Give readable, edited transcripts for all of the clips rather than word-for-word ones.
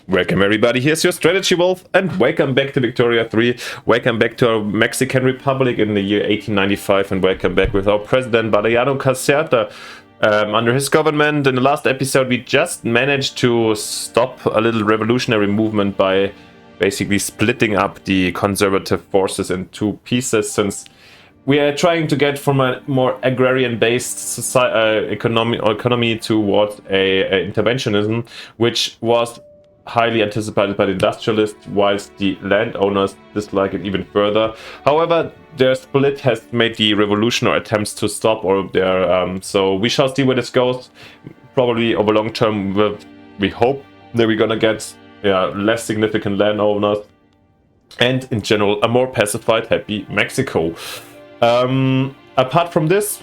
Welcome everybody, here's your Strategy Wolf, and welcome back to Victoria 3. Welcome back to our Mexican Republic in the year 1895, and welcome back with our president, Mariano Caserta. Under his government, in the last episode, we just managed to stop a little revolutionary movement by basically splitting up the conservative forces in two pieces, since we are trying to get from a more agrarian-based economy towards a interventionism, which was highly anticipated by the industrialists, whilst the landowners dislike it even further. However, their split has made the revolution or attempts to stop all of their... so we shall see where this goes. Probably over long term, we hope that we're gonna get less significant landowners, and in general, a more pacified, happy Mexico. Apart from this,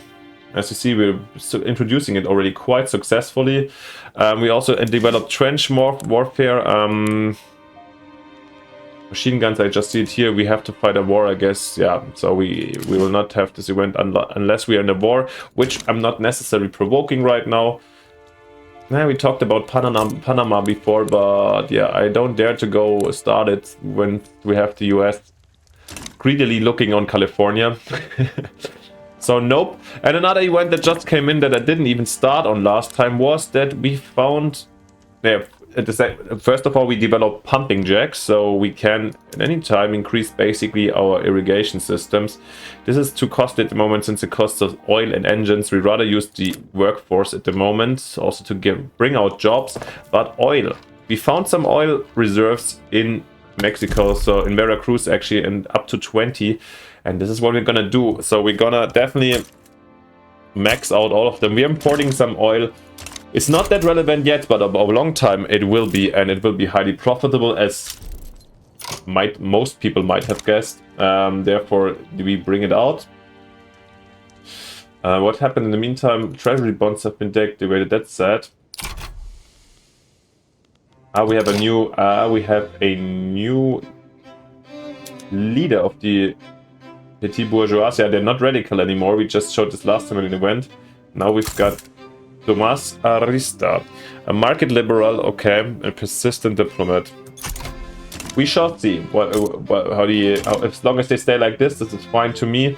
as you see, we're introducing it already quite successfully. We also developed trench warfare. Machine guns, I just see it here. We have to fight a war, I guess. Yeah, so we will not have this event unless we are in a war, which I'm not necessarily provoking right now. We talked about Panama before, but yeah, I don't dare to go start it when we have the US greedily looking on California. So nope. And another event that just came in that I didn't even start on last time was that we found... first of all, we developed pumping jacks, so we can at any time increase basically our irrigation systems. This is too costly at the moment, since it costs us oil and engines. We rather use the workforce at the moment, also to bring out jobs. But oil, we found some oil reserves in Mexico, so in Veracruz actually, and up to 20, and this is what we're gonna do. So we're gonna definitely max out all of them. We're importing some oil. It's not that relevant yet, but over a long time it will be, and it will be highly profitable, as most people might have guessed. Therefore we bring it out. What happened in the meantime? Treasury bonds have been deactivated. That's sad. We have a new leader of the petit bourgeoisie. They're not radical anymore. We just showed this last time in the event. Now we've got Tomas Arista, a market liberal, okay, a persistent diplomat. We shall see as long as they stay like this is fine to me.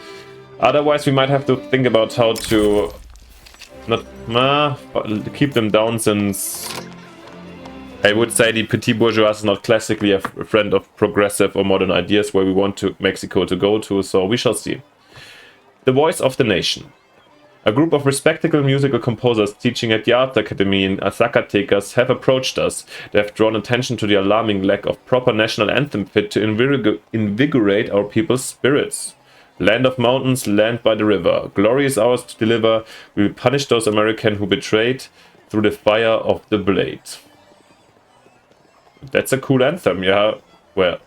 Otherwise, we might have to think about how to keep them down, since I would say the petit bourgeois is not classically a friend of progressive or modern ideas where we want Mexico to go to, so we shall see. The Voice of the Nation. A group of respectable musical composers teaching at the Art Academy in Zacatecas have approached us. They have drawn attention to the alarming lack of proper national anthem fit to invigorate our people's spirits. Land of mountains, land by the river. Glory is ours to deliver. We will punish those Americans who betrayed through the fire of the blade. That's a cool anthem, yeah. Well,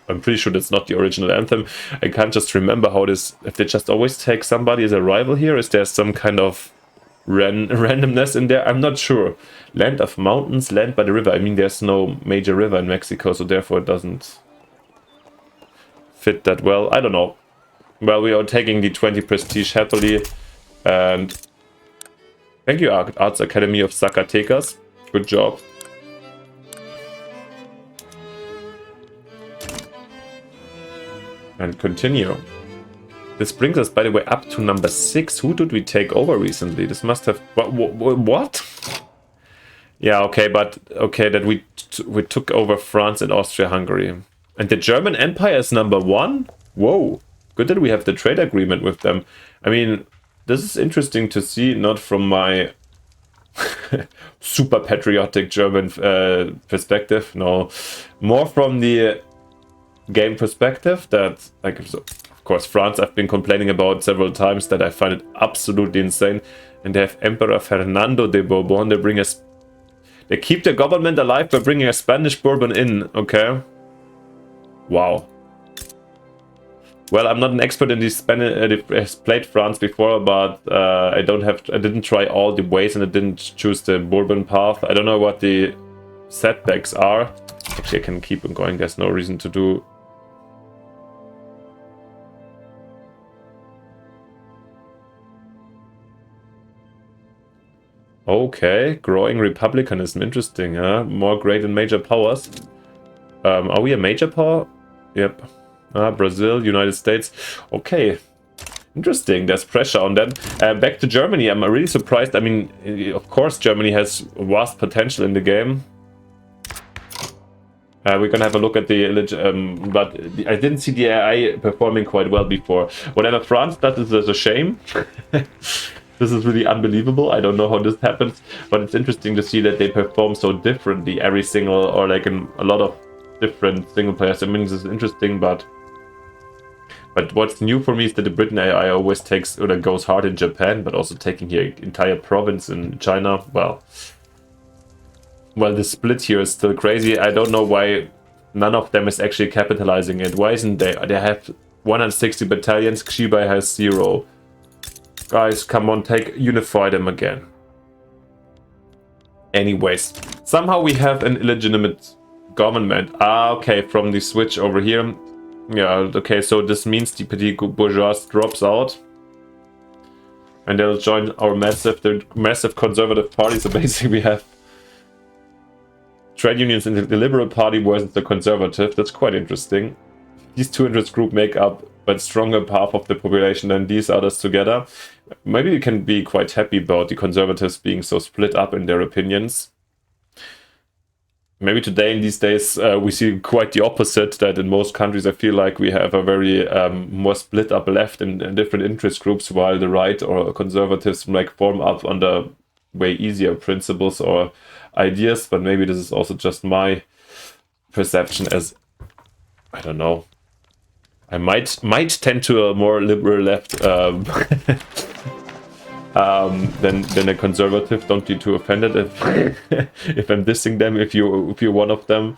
I'm pretty sure that's not the original anthem. I can't just remember how this... If they just always take somebody as a rival here, is there some kind of randomness in there? I'm not sure. Land of mountains, land by the river. I mean, there's no major river in Mexico, so therefore it doesn't fit that well. I don't know. Well, we are taking the 20 prestige happily. And thank you, Arts Academy of Zacatecas. Good job. And continue. This brings us, by the way, up to number 6. Who did we take over recently? This must have... What? Yeah, okay, but... Okay, that we took over France and Austria-Hungary. And the German Empire is number 1? Whoa. Good that we have the trade agreement with them. I mean, this is interesting to see, not from my super patriotic German perspective. No. More from the game perspective, that, like, of course, France I've been complaining about several times, that I find it absolutely insane. And they have Emperor Fernando de Bourbon. They keep their government alive by bringing a Spanish Bourbon in. Okay. Wow. Well, I'm not an expert in this. I've played France before, but I didn't try all the ways, and I didn't choose the Bourbon path. I don't know what the setbacks are. Actually, I can keep on going. There's no reason to do... Okay, growing republicanism, interesting, huh? More great and major powers. Are we a major power? Yep. Brazil, United States. Okay. Interesting, there's pressure on them. Back to Germany, I'm really surprised. I mean, of course, Germany has vast potential in the game. We're gonna have a look at the but I didn't see the AI performing quite well before. Whatever France does is a shame. This is really unbelievable. I don't know how this happens, but it's interesting to see that they perform so differently every single, or like in a lot of different single players. I mean, this is interesting, but what's new for me is that the Britain AI always takes, or goes hard in Japan, but also taking here entire province in China. Well, the split here is still crazy. I don't know why none of them is actually capitalizing it. Why isn't they? They have 160 battalions. Gigabyte has 0. Guys, come on, unify them again. Anyways, somehow we have an illegitimate government. Okay, from the switch over here. Yeah, okay, so this means the petit bourgeois drops out. And they'll join our massive conservative party. So basically we have trade unions in the Liberal Party versus the Conservative. That's quite interesting. These two interest groups make up a stronger half of the population than these others together. Maybe we can be quite happy about the Conservatives being so split up in their opinions. Maybe today, in these days, we see quite the opposite, that in most countries I feel like we have a very more split up left in different interest groups, while the right or conservatives like form up under way easier principles or ideas. But maybe this is also just my perception, as I don't know. I might tend to a more liberal left than a conservative. Don't be too offended if if I'm dissing them. If you're one of them.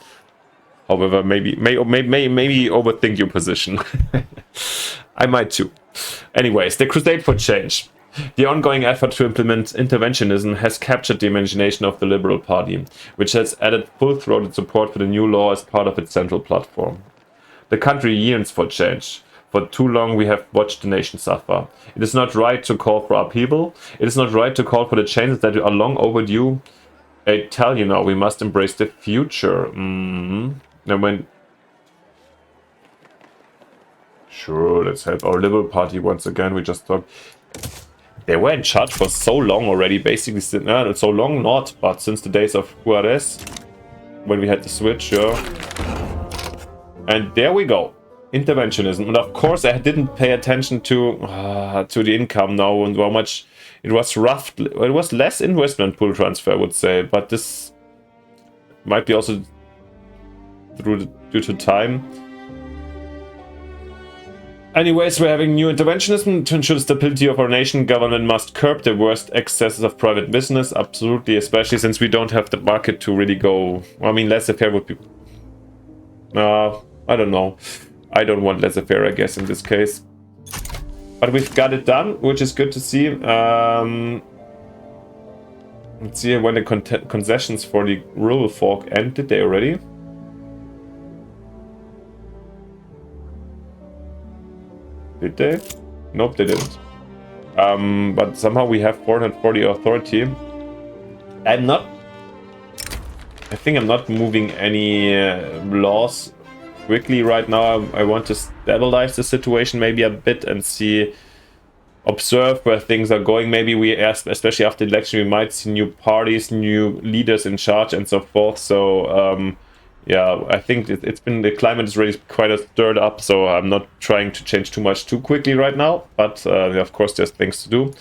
However, maybe overthink your position. I might too. Anyways, the crusade for change. The ongoing effort to implement interventionism has captured the imagination of the Liberal Party, which has added full-throated support for the new law as part of its central platform. The country yearns for change. For too long we have watched the nation suffer. It is not right to call for upheaval. It is not right to call for the changes that are long overdue. I tell you now, we must embrace the future. Sure, let's help our Liberal Party once again. We just talked. They were in charge for so long already, basically. So long not, but since the days of Juarez, when we had the switch, yeah. And there we go, interventionism. And of course, I didn't pay attention to the income now and how much it was. Roughly, it was less investment pool transfer, I would say. But this might be also due to time. Anyways, we're having new interventionism to ensure the stability of our nation. Government must curb the worst excesses of private business. Absolutely, especially since we don't have the market to really go. I mean, laissez-faire would be. I don't know. I don't want laissez-faire, I guess, in this case. But we've got it done, which is good to see. Let's see when the concessions for the rural folk end. Did they already? Did they? Nope, they didn't. But somehow we have 440 authority. I think I'm not moving any laws quickly right now. I want to stabilize the situation maybe a bit and observe where things are going. Maybe especially after the election, we might see new parties, new leaders in charge and so forth. So yeah, I think the climate is really quite stirred up, so I'm not trying to change too much too quickly right now, but of course there's things to do.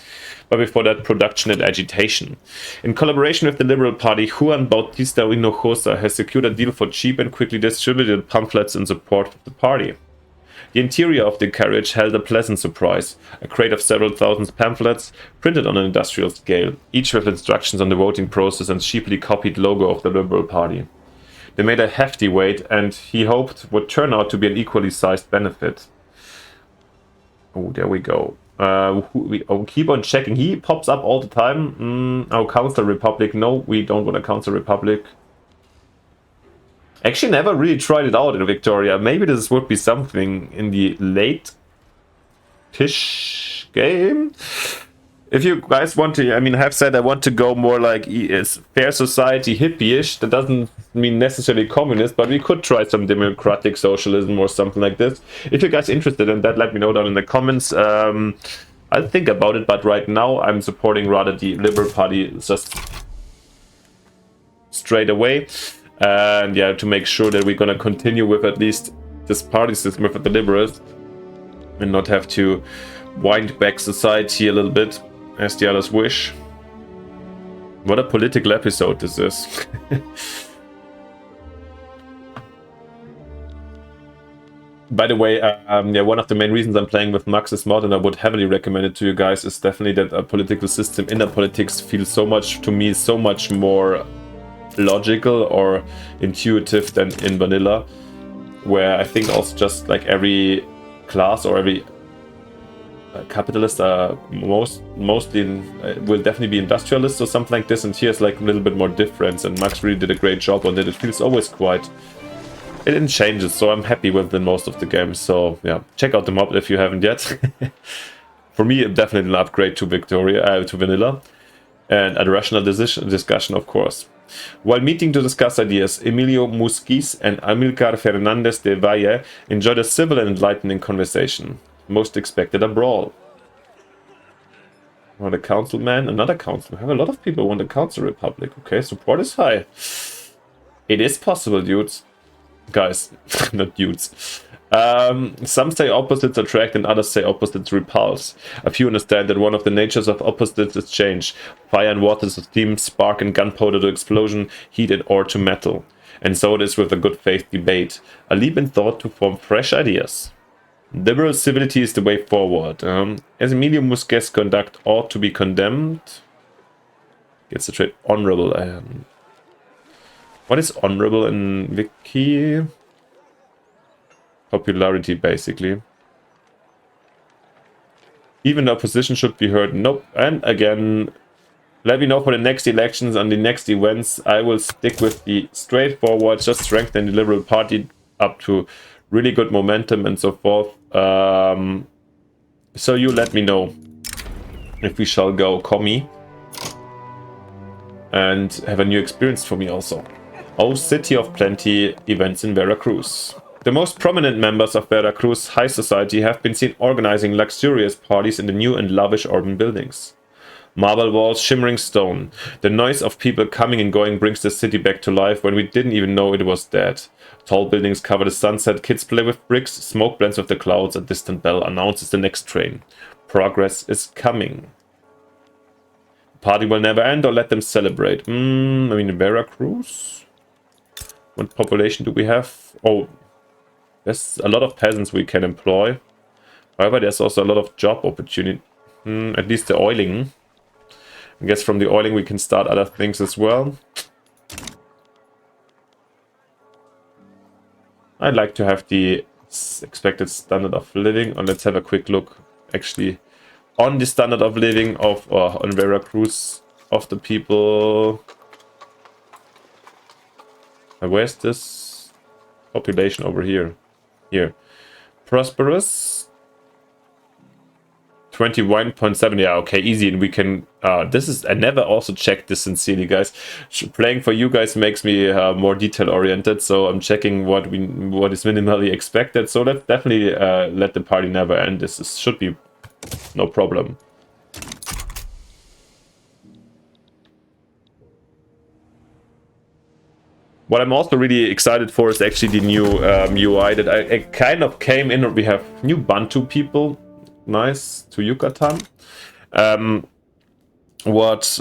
But before that, production and agitation. In collaboration with the Liberal Party, Juan Bautista Hinojosa has secured a deal for cheap and quickly distributed pamphlets in support of the party. The interior of the carriage held a pleasant surprise, a crate of several thousand pamphlets, printed on an industrial scale, each with instructions on the voting process and cheaply copied logo of the Liberal Party. They made a hefty weight, and he hoped would turn out to be an equally sized benefit. Oh, there we go. I'll keep on checking. He pops up all the time. Oh, Council Republic. No, we don't want a Council Republic. Actually, never really tried it out in Victoria. Maybe this would be something in the late-ish game. If you guys want to, I mean, I have said I want to go more like fair society, hippie-ish. That doesn't mean necessarily communist, but we could try some democratic socialism or something like this. If you guys interested in that, let me know down in the comments. I'll think about it, but right now I'm supporting rather the Liberal Party just straight away. And yeah, to make sure that we're gonna continue with at least this party system with the Liberals and not have to wind back society a little bit as the others wish. What a political episode this is. By the way, yeah, one of the main reasons I'm playing with Max's mod, and I would heavily recommend it to you guys, is definitely that a political system, inner politics, feels so much, to me, so much more logical or intuitive than in vanilla, where I think also just like every class or every capitalist mostly will definitely be industrialists or something like this, and here's like a little bit more difference, and Max really did a great job on it. It feels always quite... It didn't change it, so I'm happy with most of the games. So yeah, check out the mod if you haven't yet. For me, definitely an upgrade to to vanilla, and a rational discussion, of course. While meeting to discuss ideas, Emilio Musquiz and Amilcar Fernandez de Valle enjoyed a civil and enlightening conversation. Most expected a brawl. Want a councilman? Another council. Have a lot of people want a council republic. Okay, support is high. It is possible, dudes. Guys, not dudes. Some say opposites attract and others say opposites repulse. A few understand that one of the natures of opposites is change. Fire and water to steam, spark and gunpowder to explosion, heat and ore to metal. And so it is with a good faith debate. A leap in thought to form fresh ideas. Liberal civility is the way forward. As Emilio Musquez conduct ought to be condemned. Gets the trade honorable. What is honorable in Wiki? Popularity, basically. Even the opposition should be heard. Nope. And again, let me know for the next elections and the next events. I will stick with the straightforward, just strengthen the Liberal Party up to really good momentum and so forth. So you let me know if we shall go commie and have a new experience for me also. Oh, City of Plenty events in Veracruz. The most prominent members of Veracruz high society have been seen organizing luxurious parties in the new and lavish urban buildings. Marble walls, shimmering stone. The noise of people coming and going brings the city back to life when we didn't even know it was dead. Tall buildings cover the sunset, kids play with bricks, smoke blends with the clouds, a distant bell announces the next train. Progress is coming. Party will never end, or let them celebrate. I mean, Veracruz? What population do we have? Oh, there's a lot of peasants we can employ. However, there's also a lot of job opportunity. At least the oiling. I guess from the oiling we can start other things as well. I'd like to have the expected standard of living. And let's have a quick look actually on the standard of living of on Veracruz of the people. Where's this population over here? Here. Prosperous. 21.7. Yeah, okay, easy. And we can... this is... I never also checked this sincerely, guys. Playing for you guys makes me more detail-oriented, so I'm checking what is minimally expected. So let's definitely let the party never end. This should be no problem. What I'm also really excited for is actually the new UI that I kind of came in. We have new Bantu people. Nice. To Yucatan. What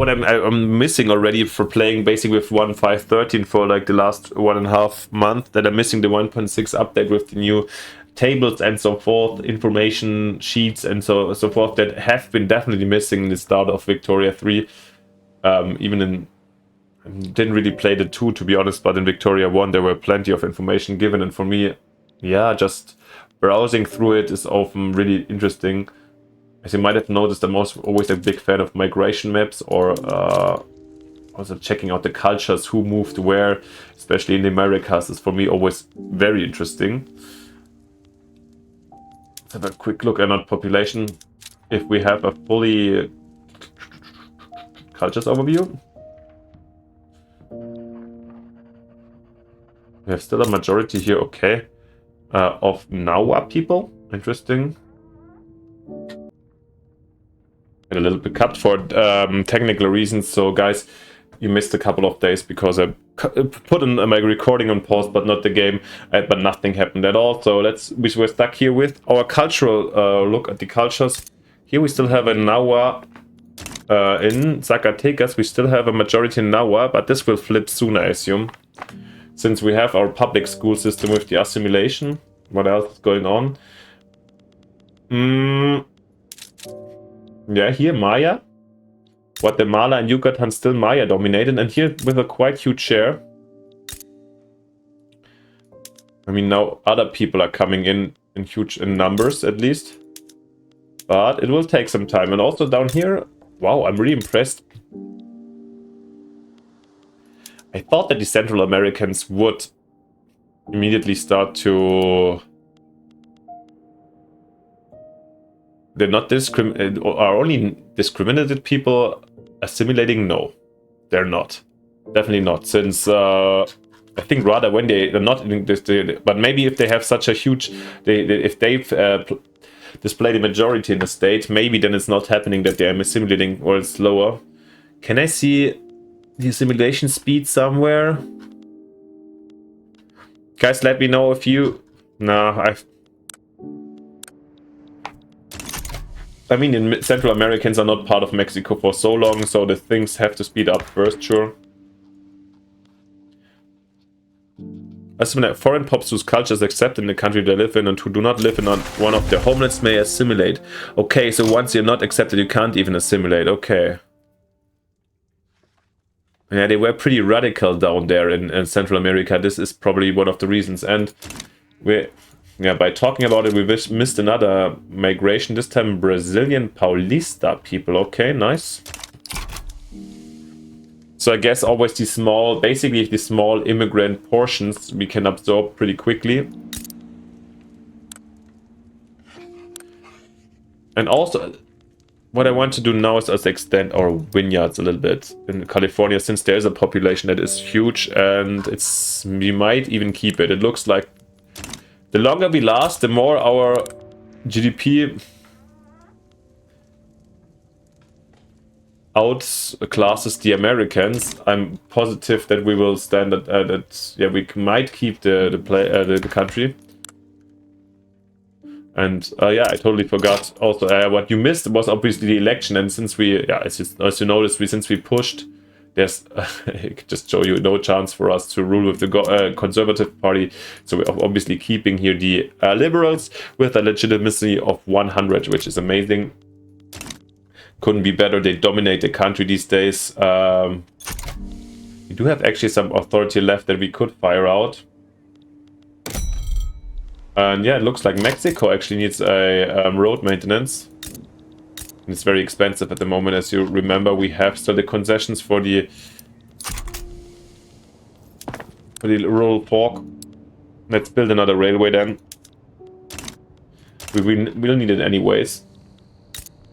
I'm missing already for playing basically with 1.5.13 for like the last 1.5 months, that I'm missing the 1.6 update with the new tables and so forth, information sheets and so forth, that have been definitely missing in the start of Victoria 3. Even in... didn't really play the 2 to be honest, but in Victoria 1 there were plenty of information given, and for me, yeah, just browsing through it is often really interesting. As you might have noticed, I'm also always a big fan of migration maps, or also checking out the cultures, who moved where, especially in the Americas, is for me always very interesting. Let's have a quick look at our population. if we have a fully cultures overview. We have still a majority here, okay, of Nawa people. Interesting. And a little bit cut for technical reasons. So, guys, you missed a couple of days because I put my recording on pause, but not the game. But nothing happened at all. So we were stuck here with our cultural look at the cultures. Here we still have a Nawa in Zacatecas. We still have a majority in Nawa, but this will flip soon, I assume. Since we have our public school system with the assimilation. What else is going on? Yeah, here Maya. Guatemala and Yucatan still Maya dominated, and here with a quite huge share. I mean, now other people are coming in huge numbers at least. But it will take some time. And also down here, wow, I'm really impressed. I thought that the Central Americans would immediately start to... They're not are only discriminated people assimilating? No, they're not. Definitely not. Since I think rather when they're not in this, but maybe if they have such a huge, if they've displayed the majority in the state, maybe then it's not happening that they are assimilating or it's lower. Can I see the assimilation speed somewhere? Guys, let me know if you... No, I mean, in Central Americans are not part of Mexico for so long, so the things have to speed up first, sure. Assimilate foreign pops whose cultures accept in the country they live in and who do not live in one of their homelands may assimilate. Okay, so once you're not accepted, you can't even assimilate. Okay. Yeah, they were pretty radical down there in Central America. This is probably one of the reasons. And by talking about it, we missed another migration. This time Brazilian Paulista people. Okay, nice. So I guess always the small, basically the small immigrant portions we can absorb pretty quickly. And also, what I want to do now is also extend our vineyards a little bit in California, since there is a population that is huge, and we might even keep it. It looks like the longer we last, the more our GDP outclasses the Americans. I'm positive that we will stand at yeah, we might keep the country. And yeah, I totally forgot also what you missed was obviously the election. And since we, yeah, as you noticed, since we pushed, there's I could just show you no chance for us to rule with the Conservative Party. So we're obviously keeping here the Liberals with a legitimacy of 100, which is amazing. Couldn't be better. They dominate the country these days. We do have actually some authority left that we could fire out. And yeah, it looks like Mexico actually needs a road maintenance. And it's very expensive at the moment. As you remember, we have still the concessions for the rural pork. Let's build another railway then. We'll need it anyways.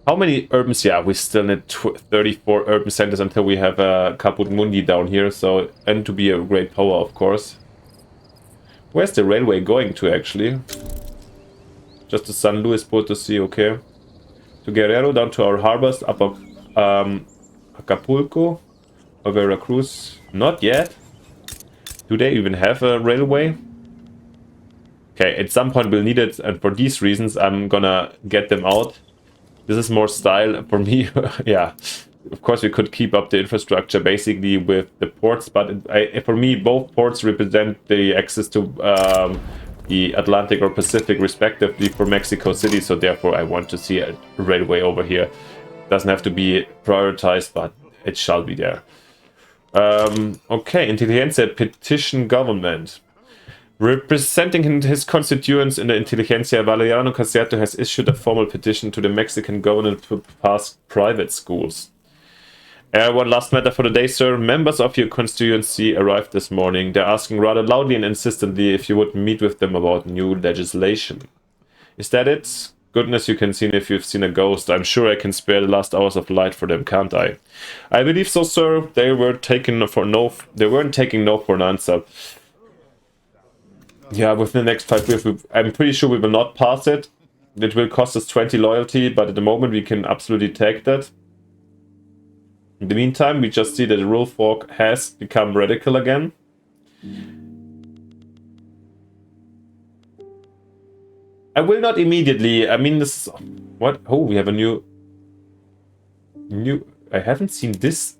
How many urbans? Yeah, we still need 34 urban centers until we have Caput Mundi down here. So, and to be a great power, of course. Where's the railway going to, actually? Just to San Luis Potosí, okay. To Guerrero, down to our harbors, up Acapulco or Veracruz. Not yet. Do they even have a railway? Okay, at some point we'll need it, and for these reasons I'm gonna get them out. This is more style for me. Yeah, of course we could keep up the infrastructure basically with the ports, but for me both ports represent the access to the Atlantic or Pacific respectively for Mexico City, so therefore I want to see a railway over here. Doesn't have to be prioritized, but it shall be there. Okay, Intelligentsia petition government. Representing his constituents in the Intelligentsia, Valeriano Caserto has issued a formal petition to the Mexican government to pass private schools. One last matter for the day, sir. Members of your constituency arrived this morning. They're asking rather loudly and insistently if you would meet with them about new legislation. Is that it? goodness you can see if you've seen a ghost. I'm sure I can spare the last hours of light for them, can't I? I believe so, sir. They were taken for no. They weren't taking no for an answer. Yeah, within the next 5 years, I'm pretty sure we will not pass it. It will cost us 20 loyalty, but at the moment we can absolutely take that. In the meantime, we just see that the rule fork has become radical again. I will not immediately. I mean, this. What? Oh, we have a new. I haven't seen this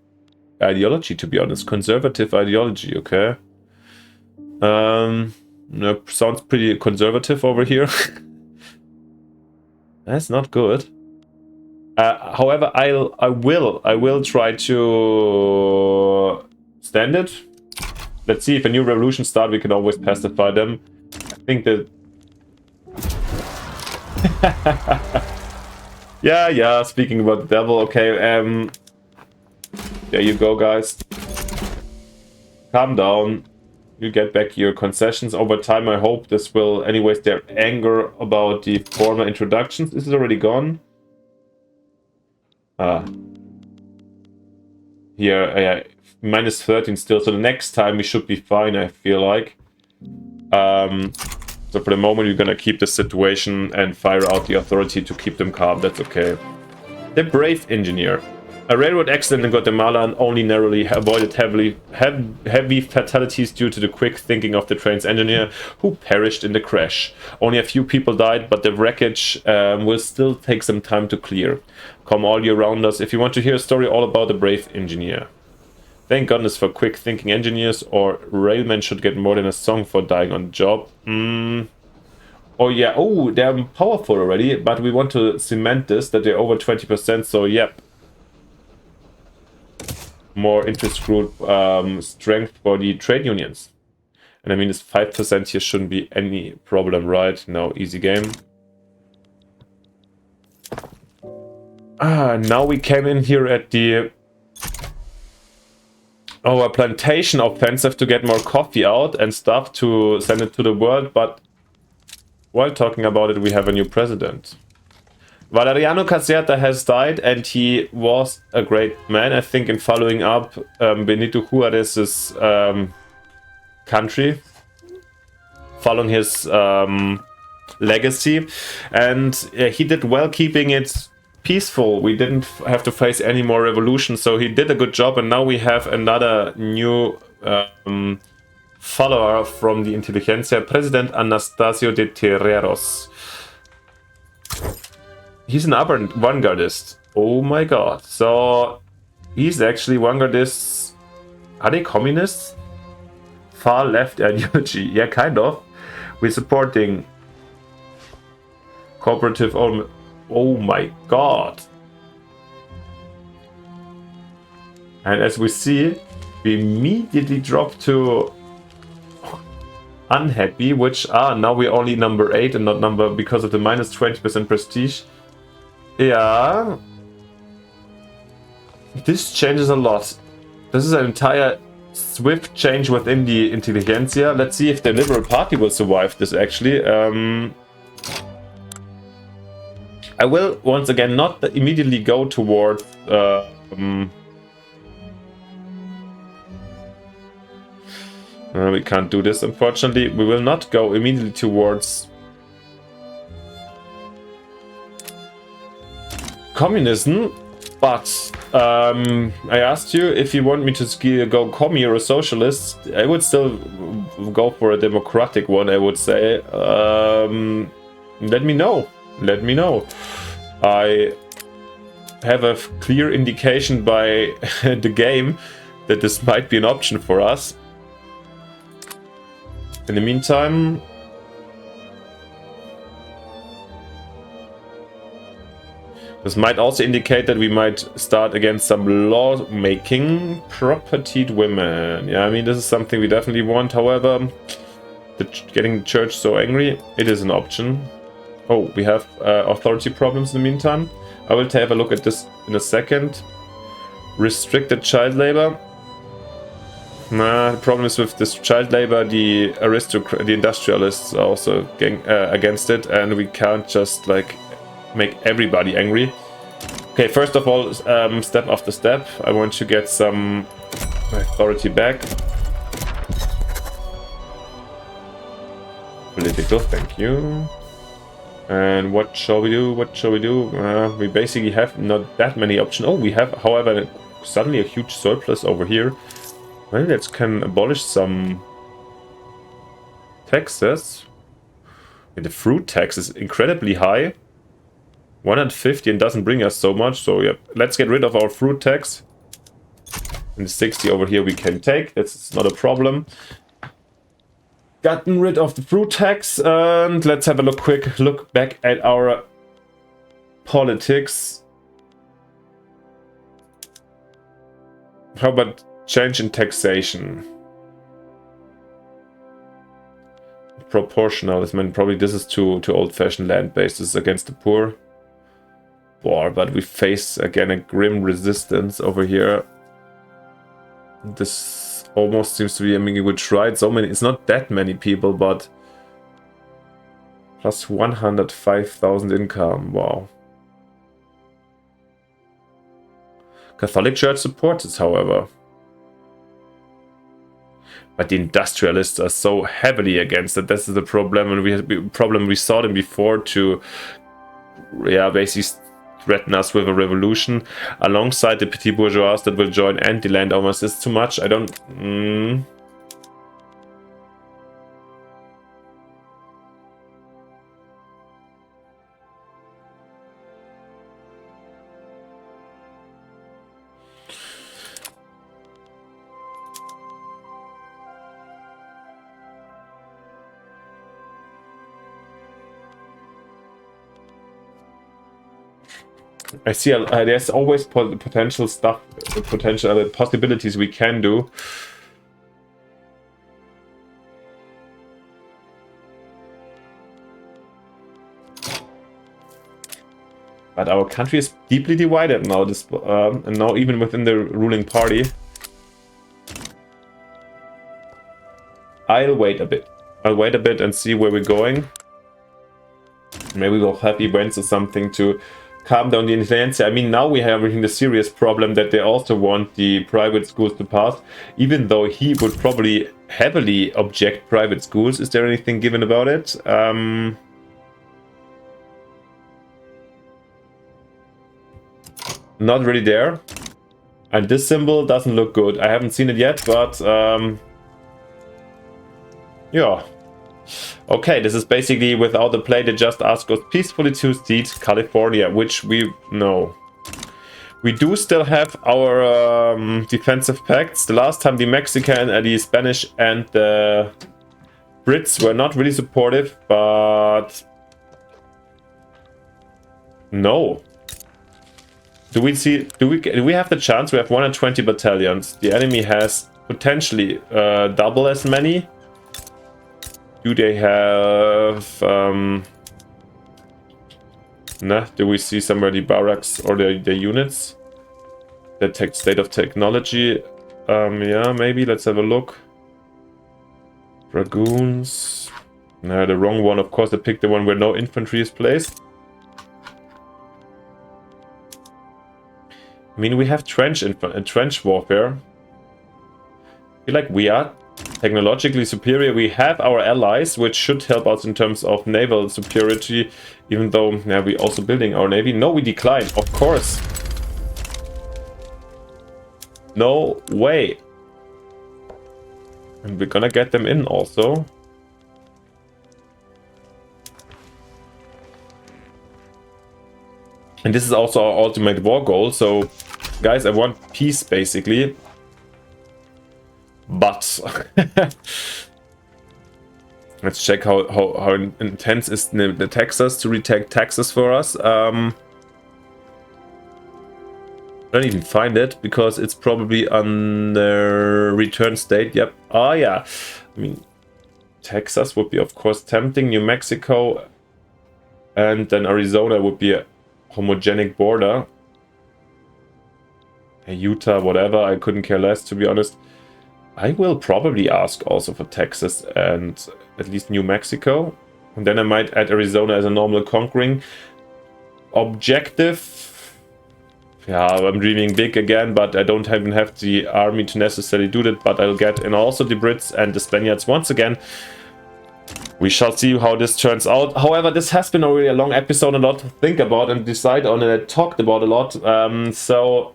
ideology, to be honest. Conservative ideology. Okay. No, sounds pretty conservative over here. That's not good. However, I will try to stand it. Let's see if a new revolution starts. We can always pacify them. I think that. yeah. Speaking about the devil, okay. There you go, guys. Calm down. You get back your concessions over time. I hope this will, anyways, their anger about the former introductions. Is it already gone? Here, minus 13 still. So the next time we should be fine, I feel like. So for the moment, we're gonna keep the situation and fire out the authority to keep them calm. That's okay. The brave engineer. A railroad accident in Guatemala and only narrowly avoided heavy fatalities due to the quick thinking of the train's engineer, who perished in the crash. Only a few people died, but the wreckage will still take some time to clear. Come all you around us if you want to hear a story all about the brave engineer. Thank goodness for quick thinking engineers, or railmen should get more than a song for dying on the job. Oh yeah, oh, they're powerful already, but we want to cement this, that they're over 20%, so yep. More interest group strength for the trade unions. And I mean, this 5% here shouldn't be any problem, right? No, easy game. Now we came in here at the our plantation offensive to get more coffee out and stuff to send it to the world, but while talking about it, we have a new president. Valeriano Caserta has died, and he was a great man, I think, in following up Benito Juarez's country, following his legacy, and he did well keeping it peaceful. We didn't have to face any more revolution, so he did a good job, and now we have another new follower from the intelligentsia, President Anastasio de Terreros. He's an vanguardist. Oh my god. So he's actually vanguardists. Are they communists? Far left ideology. Yeah, kind of. We're supporting cooperative. Oh my god. And as we see, we immediately drop to unhappy, which now we're only number 8 and not number, because of the minus 20% prestige. Yeah, this changes a lot. This is an entire swift change within the intelligentsia. Let's see if the Liberal Party will survive this, actually. I will, once again, not immediately go towards... we can't do this, unfortunately. We will not go immediately towards... communism, but I asked you if you want me to go commie or a socialist. I would still go for a democratic one, I would say. Let me know. Let me know. I have a clear indication by the game that this might be an option for us. In the meantime, this might also indicate that we might start against some law-making. Propertied women. Yeah, I mean, this is something we definitely want. However, getting the church so angry, it is an option. Oh, we have authority problems in the meantime. I will have a look at this in a second. Restricted child labor. The problem is with this child labor, the industrialists are also against it, and we can't just like make everybody angry. Okay, first of all, step after step, I want to get some authority back. Political, thank you. And what shall we do? What shall we do? We basically have not that many options. Oh, we have, however, suddenly a huge surplus over here. Maybe let's can abolish some taxes. The fruit tax is incredibly high. 150 and doesn't bring us so much. So yeah, let's get rid of our fruit tax. And the 60 over here we can take. That's not a problem. Gotten rid of the fruit tax, and let's have a quick look back at our politics. How about change in taxation? Proportional. I mean, probably this is too old-fashioned land-based. This is against the poor. But we face again a grim resistance over here. This almost seems to be, I mean, we tried so many, it's not that many people, but plus 105,000 income, wow. Catholic Church supports it, however. But the industrialists are so heavily against it. This is the problem, and we saw them before to, yeah, basically threaten us with a revolution alongside the petit bourgeois that will join and the landowners. It's too much. I don't. I see there's always potential stuff, potential possibilities we can do. But our country is deeply divided now, and now even within the ruling party. I'll wait a bit. I'll wait a bit and see where we're going. Maybe we'll have events or something to calm down the intelligentsia. I mean, now we have the serious problem that they also want the private schools to pass, even though he would probably heavily object private schools. Is there anything given about it? Not really there. And this symbol doesn't look good. I haven't seen it yet, but yeah. Okay, this is basically without the play. They just ask us peacefully to cede California, which we know. We do still have our defensive pacts. The last time the Mexican, the Spanish and the Brits were not really supportive, but no. Do we have the chance? We have 120 battalions. The enemy has potentially double as many. Do they have... Nah, do we see somewhere the barracks or the units? The state of technology. Yeah, maybe. Let's have a look. Dragoons. Nah, the wrong one. Of course, I picked the one where no infantry is placed. I mean, we have trench warfare. I feel like we are technologically superior. We have our allies, which should help us in terms of naval superiority, even though yeah, we're also building our navy. No, we decline, of course. No way. And we're gonna get them in also. And this is also our ultimate war goal. So, guys, I want peace, basically. But let's check how intense is the Texas to retake taxes for us. I don't even find it because it's probably on the return state. Yep. Oh yeah. I mean, Texas would be of course tempting. New Mexico and then Arizona would be a homogenic border. Utah, whatever. I couldn't care less, to be honest. I will probably ask also for Texas and at least New Mexico. And then I might add Arizona as a normal conquering. objective, yeah, I'm dreaming big again, but I don't even have the army to necessarily do that, but I'll get in also the Brits and the Spaniards once again. We shall see how this turns out. However, this has been already a long episode, a lot to think about and decide on, and I talked about a lot. So,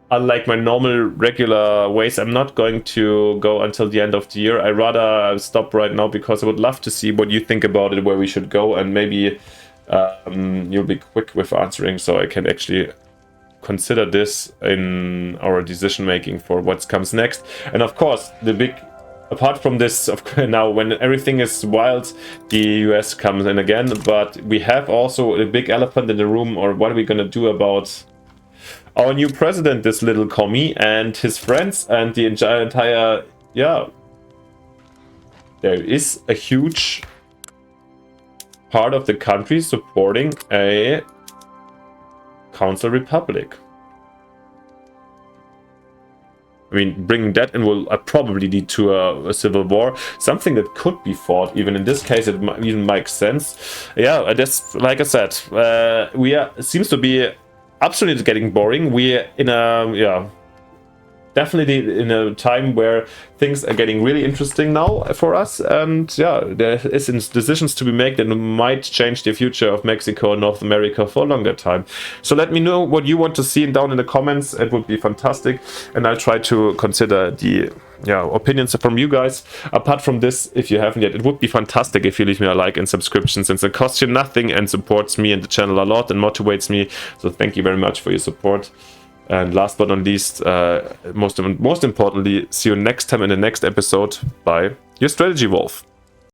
unlike my normal, regular ways, I'm not going to go until the end of the year. I rather stop right now because I would love to see what you think about it, where we should go, and maybe you'll be quick with answering, so I can actually consider this in our decision making for what comes next. And of course, the big, apart from this, now when everything is wild, the US comes in again, but we have also a big elephant in the room, or what are we gonna do about our new president, this little commie, and his friends, and the entire, yeah, there is a huge part of the country supporting a council republic. I mean, bringing that in will probably lead to a civil war, something that could be fought. Even in this case, it even makes sense. Yeah, that's like I said. It seems to be absolutely getting boring. We're in a definitely in a time where things are getting really interesting now for us, and yeah, there is decisions to be made that might change the future of Mexico and North America for a longer time. So let me know what you want to see down in the comments. It would be fantastic, and I'll try to consider the opinions from you guys. Apart from this, if you haven't yet, it would be fantastic if you leave me a like and subscription, since it costs you nothing and supports me and the channel a lot and motivates me. So thank you very much for your support. And last but not least, most importantly, see you next time in the next episode by your Strategy Wolf.